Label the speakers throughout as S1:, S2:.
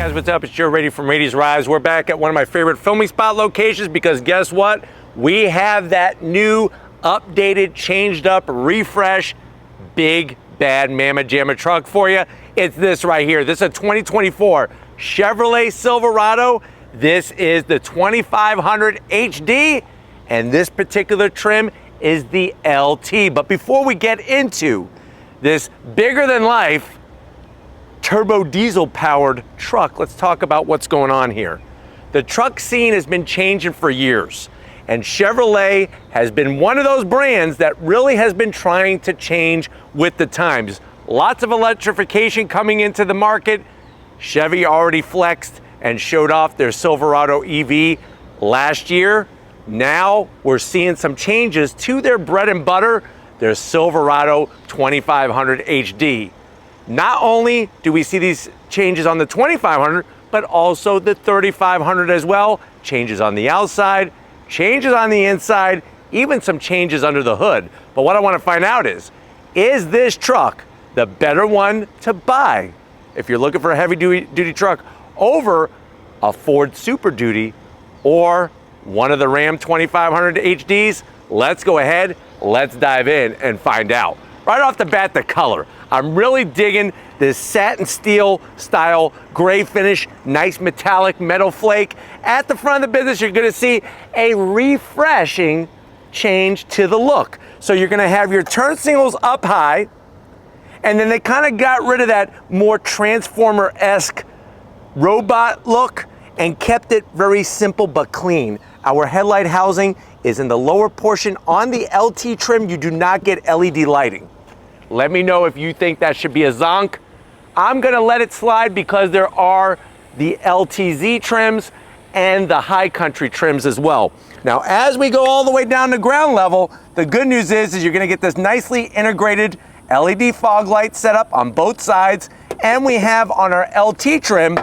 S1: guys, what's up? It's Joe Rady from Rady's Rides. We're back at one of my favorite filming spot locations because guess what? We have that new, updated, changed up, refresh, big, bad Mamma Jamma truck for you. It's this right here. This is a 2024 Chevrolet Silverado. This is the 2500 HD, and this particular trim is the LT. But before we get into this bigger than life turbo diesel powered truck, let's talk about what's going on here. The truck scene has been changing for years, and Chevrolet has been one of those brands that really has been trying to change with the times. Lots of electrification coming into the market. Chevy already flexed and showed off their Silverado EV last year. Now we're seeing some changes to their bread and butter, their Silverado 2500 HD. Not only do we see these changes on the 2500, but also the 3500 as well. Changes on the outside, changes on the inside, even some changes under the hood. But what I want to find out is this truck the better one to buy if you're looking for a heavy duty truck over a Ford Super Duty or one of the Ram 2500 HDs? Let's go ahead, let's dive in and find out. Right off the bat, the color. I'm really digging this satin steel style gray finish, nice metallic metal flake. At the front of the business, you're gonna see a refreshing change to the look. So you're gonna have your turn signals up high, and then they kind of got rid of that more Transformer-esque robot look and kept it very simple but clean. Our headlight housing is in the lower portion. On the LT trim, you do not get LED lighting. Let me know if you think that should be a zonk. I'm gonna let it slide because there are the LTZ trims and the high country trims as well. Now, as we go all the way down to ground level, the good news is you're gonna get this nicely integrated LED fog light setup on both sides, and we have on our LT trim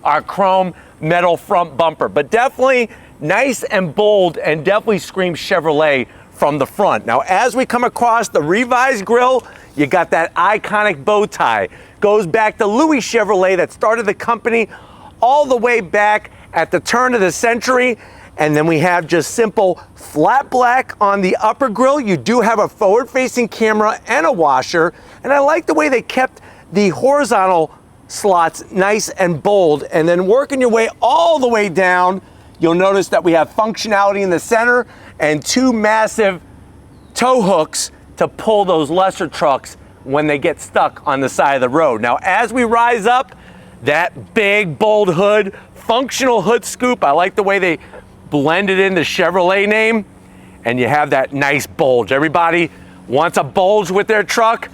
S1: our chrome metal front bumper, but definitely nice and bold and definitely screams Chevrolet from the front. Now, as we come across the revised grille, you got that iconic bow tie. Goes back to Louis Chevrolet that started the company all the way back at the turn of the century. And then we have just simple flat black on the upper grille. You do have a forward-facing camera and a washer. And I like the way they kept the horizontal slots nice and bold. And then working your way all the way down, you'll notice that we have functionality in the center and two massive tow hooks to pull those lesser trucks when they get stuck on the side of the road. Now, as we rise up, that big, bold hood, functional hood scoop. I like the way they blended in the Chevrolet name, and you have that nice bulge. Everybody wants a bulge with their truck.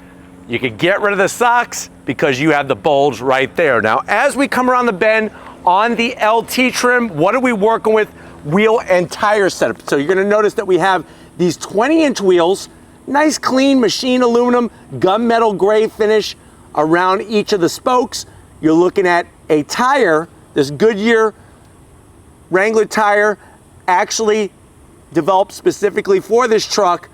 S1: You can get rid of the socks because you have the bulge right there. Now, as we come around the bend on the LT trim, what are we working with? Wheel and tire setup. So you're gonna notice that we have these 20-inch wheels, nice clean machine aluminum, gunmetal gray finish around each of the spokes. You're looking at a tire, this Goodyear Wrangler tire, actually developed specifically for this truck.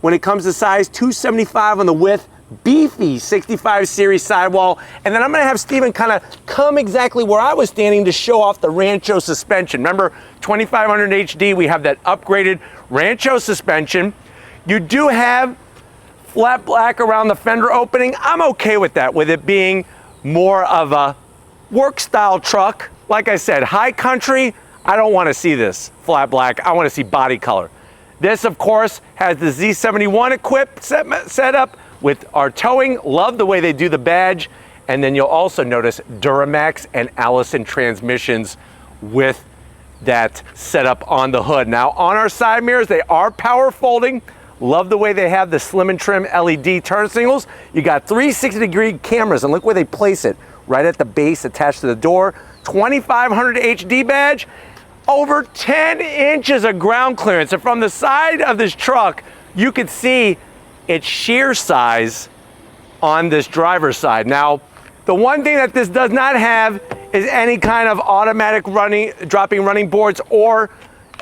S1: When it comes to size, 275 on the width, beefy 65 series sidewall. And then I'm gonna have Steven kind of come exactly where I was standing to show off the Rancho suspension. Remember, 2500 HD, we have that upgraded Rancho suspension. You do have flat black around the fender opening. I'm okay with that, with it being more of a work style truck. Like I said, high country, I don't wanna see this flat black. I wanna see body color. This, of course, has the Z71 equipped setup with our towing. Love the way they do the badge. And then you'll also notice Duramax and Allison transmissions with that setup on the hood. Now, on our side mirrors, they are power folding. Love the way they have the slim and trim LED turn signals. You got 360-degree cameras, and look where they place it, right at the base attached to the door. 2500 HD badge, over 10 inches of ground clearance. And from the side of this truck, you can see its sheer size on this driver's side. Now, the one thing that this does not have is any kind of automatic dropping running boards or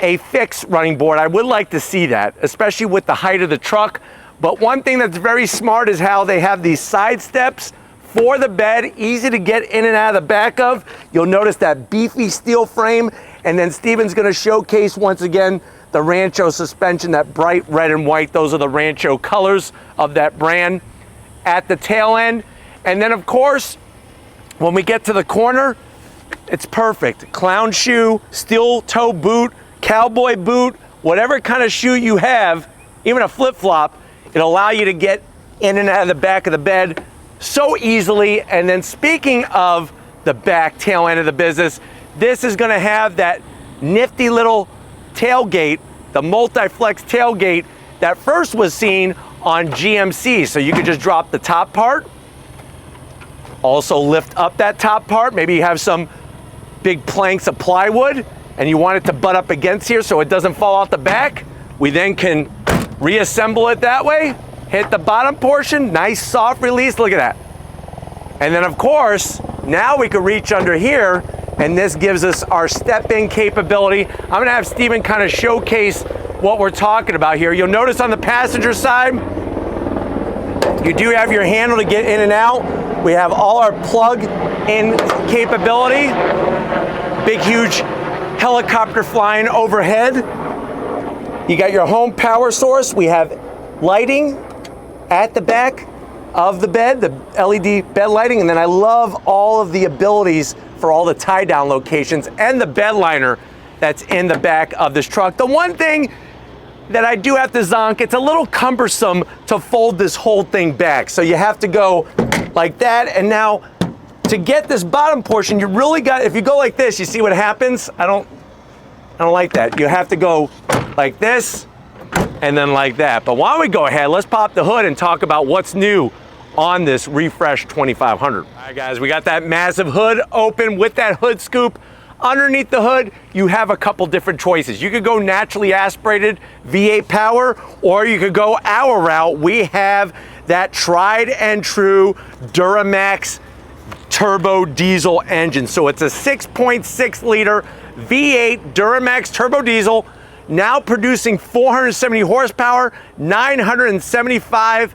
S1: a fixed running board. I would like to see that, especially with the height of the truck. But one thing that's very smart is how they have these side steps for the bed, easy to get in and out of the back of. You'll notice that beefy steel frame, and then Steven's gonna showcase once again the Rancho suspension, that bright red and white. Those are the Rancho colors of that brand at the tail end. And then of course, when we get to the corner, it's perfect. Clown shoe, steel toe boot, cowboy boot, whatever kind of shoe you have, even a flip-flop, it'll allow you to get in and out of the back of the bed so easily. And then speaking of the back tail end of the business, this is gonna have that nifty little tailgate, the multi-flex tailgate that first was seen on GMC. So you could just drop the top part, also lift up that top part. Maybe you have some big planks of plywood and you want it to butt up against here so it doesn't fall out the back. We then can reassemble it that way, hit the bottom portion, nice soft release, look at that. And then of course, now we can reach under here, and this gives us our step-in capability. I'm gonna have Steven kind of showcase what we're talking about here. You'll notice on the passenger side, you do have your handle to get in and out. We have all our plug-in capability. Big, huge helicopter flying overhead. You got your home power source. We have lighting at the back of the bed, the LED bed lighting, and then I love all of the abilities for all the tie-down locations and the bed liner that's in the back of this truck. The one thing that I do have to zonk, it's a little cumbersome to fold this whole thing back. So you have to go like that, and now to get this bottom portion, you really got, if you go like this, you see what happens? I don't like that. You have to go like this and then like that. But why don't we go ahead, let's pop the hood and talk about what's new on this refreshed 2500. All right guys, we got that massive hood open with that hood scoop. Underneath the hood, you have a couple different choices. You could go naturally aspirated V8 power, or you could go our route. We have that tried and true Duramax turbo diesel engine. So it's a 6.6 liter V8 Duramax turbo diesel, now producing 470 horsepower, 975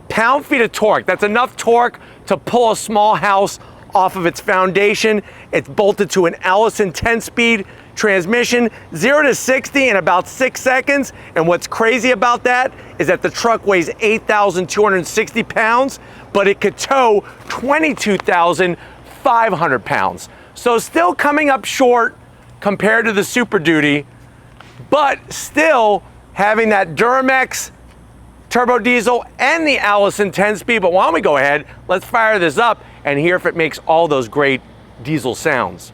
S1: pound-feet of torque. That's enough torque to pull a small house off of its foundation. It's bolted to an Allison 10-speed transmission, 0 to 60 in about 6 seconds. And what's crazy about that is that the truck weighs 8,260 pounds, but it could tow 22,500 pounds. So still coming up short compared to the Super Duty, but still having that Duramax turbo diesel and the Allison 10-speed. But why don't we go ahead, let's fire this up and hear if it makes all those great diesel sounds.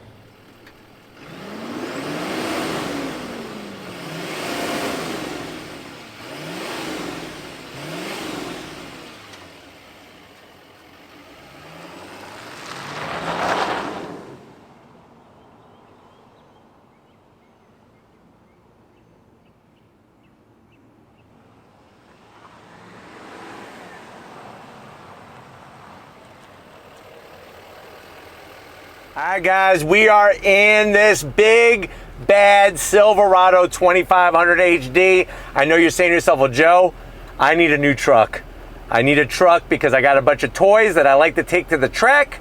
S1: All right, guys, we are in this big, bad Silverado 2500 HD. I know you're saying to yourself, well, Joe, I need a new truck. I need a truck because I got a bunch of toys that I like to take to the track,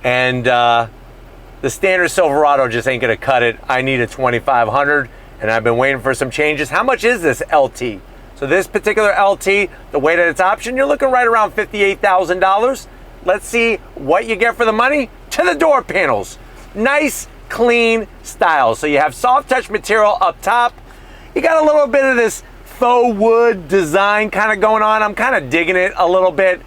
S1: and the standard Silverado just ain't gonna cut it. I need a 2500, and I've been waiting for some changes. How much is this LT? So this particular LT, the way that it's optioned, you're looking right around $58,000. Let's see what you get for the money. To the door panels, nice clean style. So you have soft touch material up top. You got a little bit of this faux wood design kind of going on. I'm kind of digging it a little bit.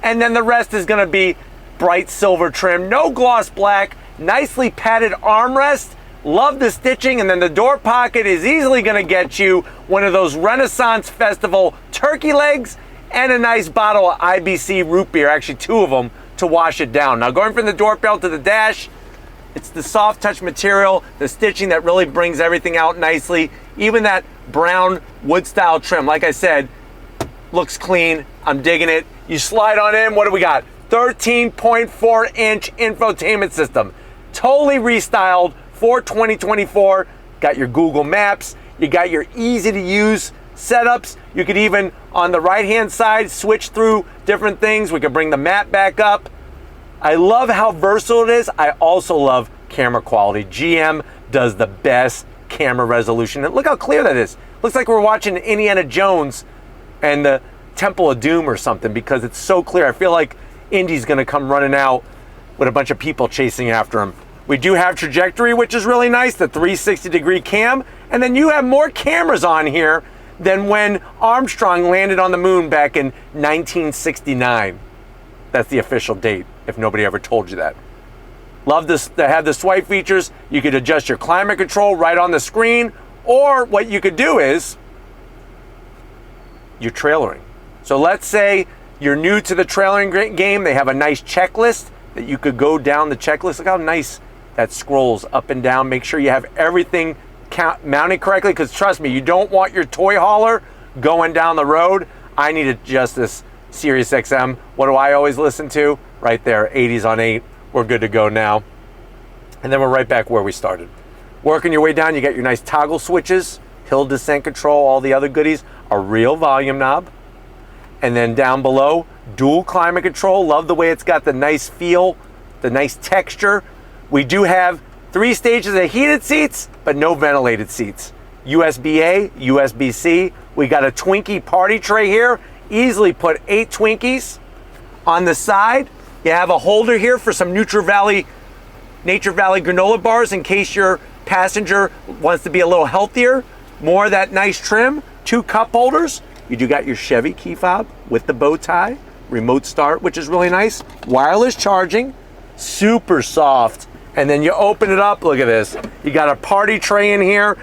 S1: And then the rest is gonna be bright silver trim, no gloss black, nicely padded armrest. Love the stitching. And then the door pocket is easily gonna get you one of those Renaissance Festival turkey legs and a nice bottle of IBC root beer, actually 2 of them, to wash it down. Now going from the door panel to the dash, it's the soft touch material, the stitching that really brings everything out nicely. Even that brown wood style trim, like I said, looks clean. I'm digging it. You slide on in, what do we got? 13.4 inch infotainment system. Totally restyled for 2024. Got your Google Maps. You got your easy to use setups. You could even, on the right hand side, switch through different things. We could bring the map back up. I love how versatile it is. I also love camera quality. GM does the best camera resolution. And look how clear that is. Looks like we're watching Indiana Jones and the Temple of Doom or something because it's so clear. I feel like Indy's gonna come running out with a bunch of people chasing after him. We do have trajectory, which is really nice, the 360-degree cam. And then you have more cameras on here than when Armstrong landed on the moon back in 1969. That's the official date, if nobody ever told you that. Love this to have the swipe features. You could adjust your climate control right on the screen, or what you could do is you're trailering. So let's say you're new to the trailering game. They have a nice checklist that you could go down the checklist. Look how nice that scrolls up and down. Make sure you have everything mounted correctly, because trust me, you don't want your toy hauler going down the road. I need to adjust this Sirius XM. What do I always listen to? Right there, 80s on 8. We're good to go now. And then we're right back where we started. Working your way down, you got your nice toggle switches, hill descent control, all the other goodies, a real volume knob. And then down below, dual climate control. Love the way it's got the nice feel, the nice texture. We do have 3 stages of heated seats, but no ventilated seats. USB-A, USB-C. We got a Twinkie party tray here. Easily put 8 Twinkies. On the side, you have a holder here for some Nature Valley granola bars in case your passenger wants to be a little healthier. More of that nice trim. 2 cup holders. You do got your Chevy key fob with the bow tie. Remote start, which is really nice. Wireless charging. Super soft. And then you open it up, look at this. You got a party tray in here.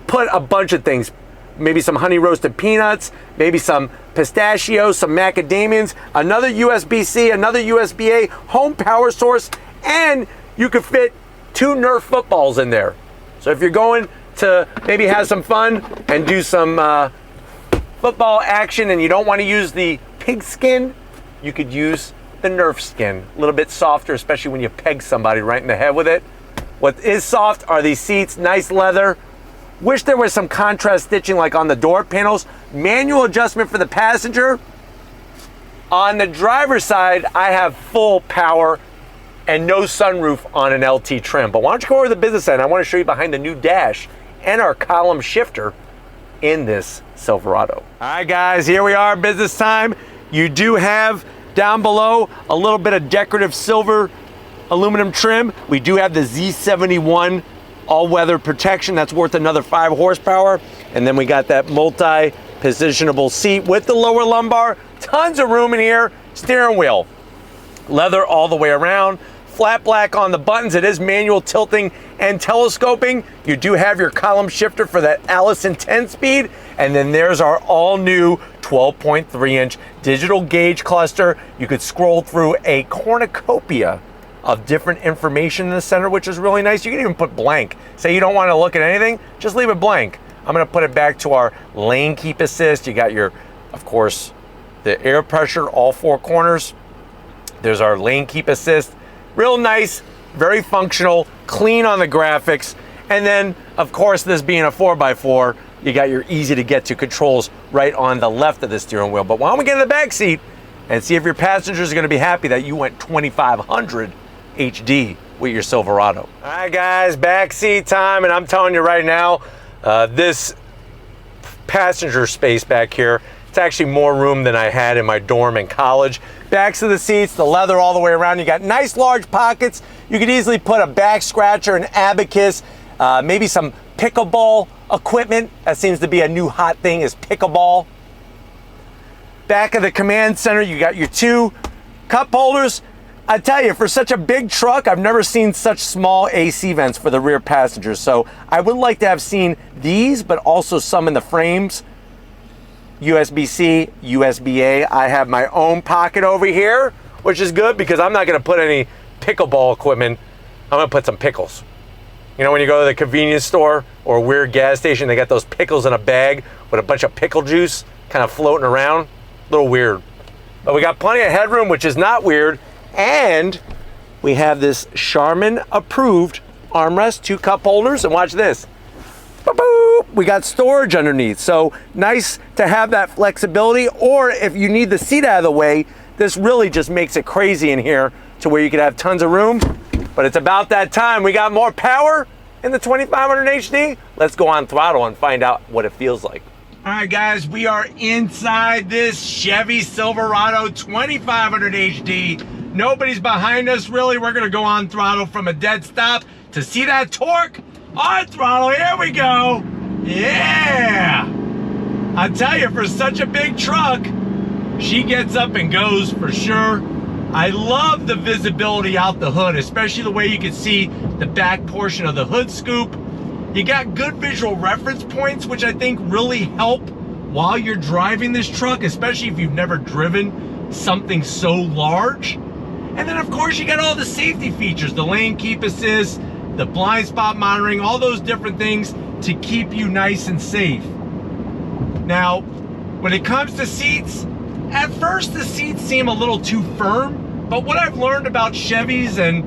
S1: Put a bunch of things. Maybe some honey roasted peanuts, maybe some pistachios, some macadamians, another USB-C, another USB-A, home power source, and you could fit 2 Nerf footballs in there. So if you're going to maybe have some fun and do some football action and you don't want to use the pig skin, you could use the Nerf skin. A little bit softer, especially when you peg somebody right in the head with it. What is soft are these seats, nice leather. Wish there was some contrast stitching like on the door panels. Manual adjustment for the passenger. On the driver's side, I have full power and no sunroof on an LT trim. But why don't you go over to the business side? I want to show you behind the new dash and our column shifter in this Silverado. All right, guys, here we are, business time. You do have down below a little bit of decorative silver aluminum trim. We do have the Z71 all-weather protection. That's worth another 5 horsepower. And then we got that multi-positionable seat with the lower lumbar. Tons of room in here. Steering wheel, leather all the way around. Flat black on the buttons. It is manual tilting and telescoping. You do have your column shifter for that Allison 10-speed. And then there's our all-new 12.3-inch digital gauge cluster. You could scroll through a cornucopia of different information in the center, which is really nice. You can even put blank. Say you don't want to look at anything, just leave it blank. I'm going to put it back to our lane keep assist. You got your, of course, the air pressure, all 4 corners. There's our lane keep assist. Real nice, very functional, clean on the graphics. And then, of course, this being a 4x4, you got your easy to get to controls right on the left of the steering wheel. But why don't we get in the back seat and see if your passengers are going to be happy that you went 2500 HD with your Silverado. All right, guys, back seat time. And I'm telling you right now, this passenger space back here, it's actually more room than I had in my dorm in college. Backs of the seats, the leather all the way around. You got nice large pockets. You could easily put a back scratcher, an abacus, maybe some pickleball equipment. That seems to be a new hot thing, is pickleball. Back of the command center, you got your 2 cup holders. I tell you, for such a big truck, I've never seen such small AC vents for the rear passengers. So I would like to have seen these, but also some in the frames. USB-C, USB-A. I have my own pocket over here, which is good because I'm not going to put any pickleball equipment. I'm going to put some pickles. You know, when you go to the convenience store or a weird gas station, they got those pickles in a bag with a bunch of pickle juice kind of floating around. A little weird. But we got plenty of headroom, which is not weird. And we have this Charmin approved armrest, 2 cup holders, and watch this. Boop, boop. We got storage underneath. So nice to have that flexibility, or if you need the seat out of the way, this really just makes it crazy in here to where you could have tons of room. But it's about that time. We got more power in the 2500 HD. Let's go on throttle and find out what it feels like. All right, guys, we are inside this Chevy Silverado 2500 HD. Nobody's behind us, really. We're gonna go on throttle from a dead stop to see that torque. On throttle, here we go. Yeah! I tell you, for such a big truck, she gets up and goes for sure. I love the visibility out the hood, especially the way you can see the back portion of the hood scoop. You got good visual reference points, which I think really help while you're driving this truck, especially if you've never driven something so large. And then of course you got all the safety features, the lane keep assist, the blind spot monitoring, all those different things to keep you nice and safe. Now, when it comes to seats, at first the seats seem a little too firm, but what I've learned about Chevys and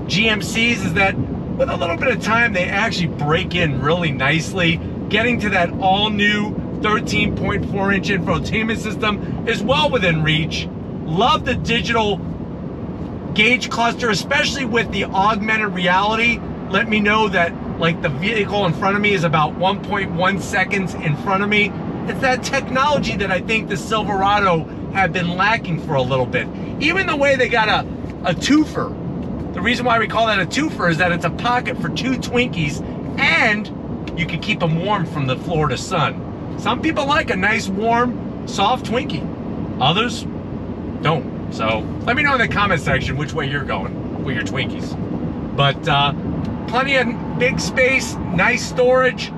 S1: GMCs is that with a little bit of time, they actually break in really nicely. Getting to that all-new 13.4-inch infotainment system is well within reach. Love the digital gauge cluster, especially with the augmented reality. Let me know that like the vehicle in front of me is about 1.1 seconds in front of me. It's that technology that I think the Silverado have been lacking for a little bit. Even the way they got a twofer. The reason why we call that a twofer is that it's a pocket for 2 Twinkies and you can keep them warm from the Florida sun. Some people like a nice, warm, soft Twinkie. Others don't. So let me know in the comment section which way you're going with your Twinkies. But plenty of big space, nice storage,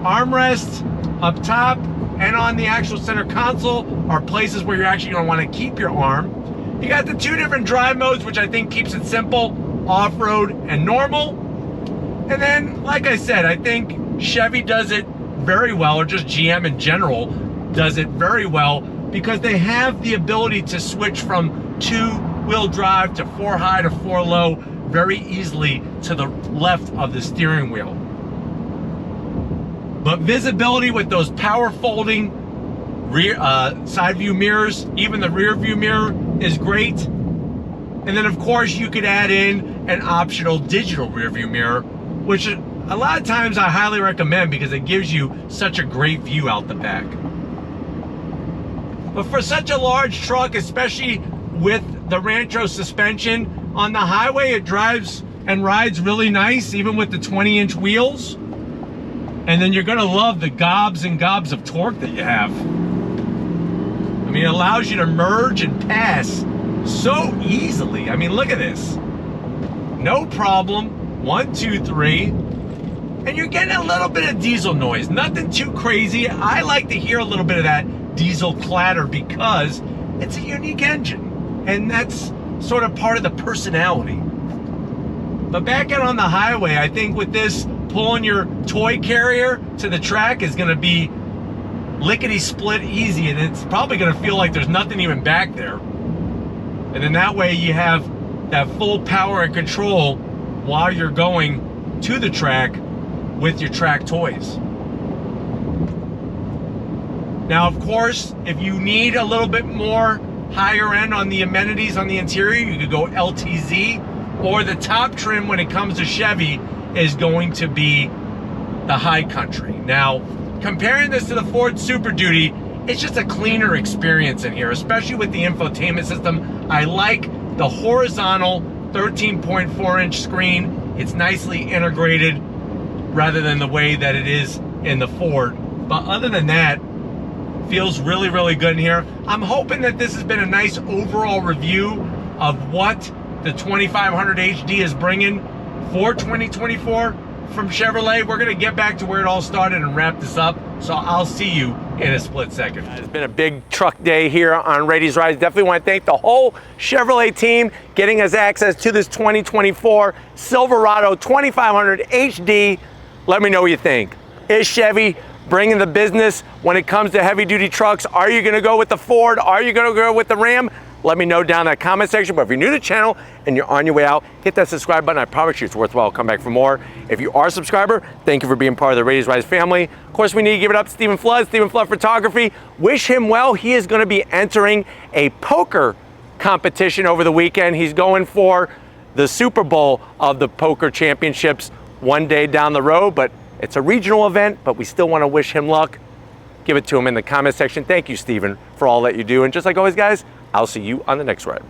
S1: armrests up top, and on the actual center console are places where you're actually going to want to keep your arm. You got the 2 different drive modes, which I think keeps it simple, off-road and normal. And then, like I said, I think Chevy does it very well, or just GM in general does it very well, because they have the ability to switch from 2-wheel drive to 4-high to 4-low very easily to the left of the steering wheel. But visibility with those power folding rear side view mirrors, even the rear view mirror is great. And then of course you could add in an optional digital rear view mirror, which a lot of times I highly recommend because it gives you such a great view out the back. But for such a large truck, especially with the Rancho suspension on the highway, it drives and rides really nice, even with the 20-inch wheels. And then you're gonna love the gobs and gobs of torque that you have. I mean, it allows you to merge and pass so easily. I mean, look at this. No problem. 1, 2, 3. And you're getting a little bit of diesel noise. Nothing too crazy. I like to hear a little bit of that diesel clatter because it's a unique engine. And that's sort of part of the personality. But back out on the highway, I think with this, pulling your toy carrier to the track is gonna be lickety-split easy, and it's probably gonna feel like there's nothing even back there. And then that way you have that full power and control while you're going to the track with your track toys. Now, of course, if you need a little bit more higher end on the amenities on the interior, you could go LTZ, or the top trim when it comes to Chevy is going to be the High Country. Now, comparing this to the Ford Super Duty, it's just a cleaner experience in here, especially with the infotainment system. I like the horizontal 13.4-inch screen. It's nicely integrated rather than the way that it is in the Ford. But other than that, feels really, really good in here. I'm hoping that this has been a nice overall review of what the 2500 HD is bringing for 2024 from Chevrolet. We're gonna get back to where it all started and wrap this up. So I'll see you in a split second. It's been a big truck day here on Rady's Rides. Definitely want to thank the whole Chevrolet team getting us access to this 2024 Silverado 2500 HD. Let me know what you think. Is Chevy bringing the business when it comes to heavy duty trucks? Are you gonna go with the Ford? Are you gonna go with the Ram? Let me know down in that comment section. But if you're new to the channel and you're on your way out, hit that subscribe button. I promise you it's worthwhile. Come back for more. If you are a subscriber, thank you for being part of the Rady's Rides family. Of course, we need to give it up to Stephen Flood Photography. Wish him well. He is going to be entering a poker competition over the weekend. He's going for the Super Bowl of the poker championships one day down the road, but it's a regional event, but we still want to wish him luck. Give it to him in the comment section. Thank you, Steven, for all that you do. And just like always, guys, I'll see you on the next ride.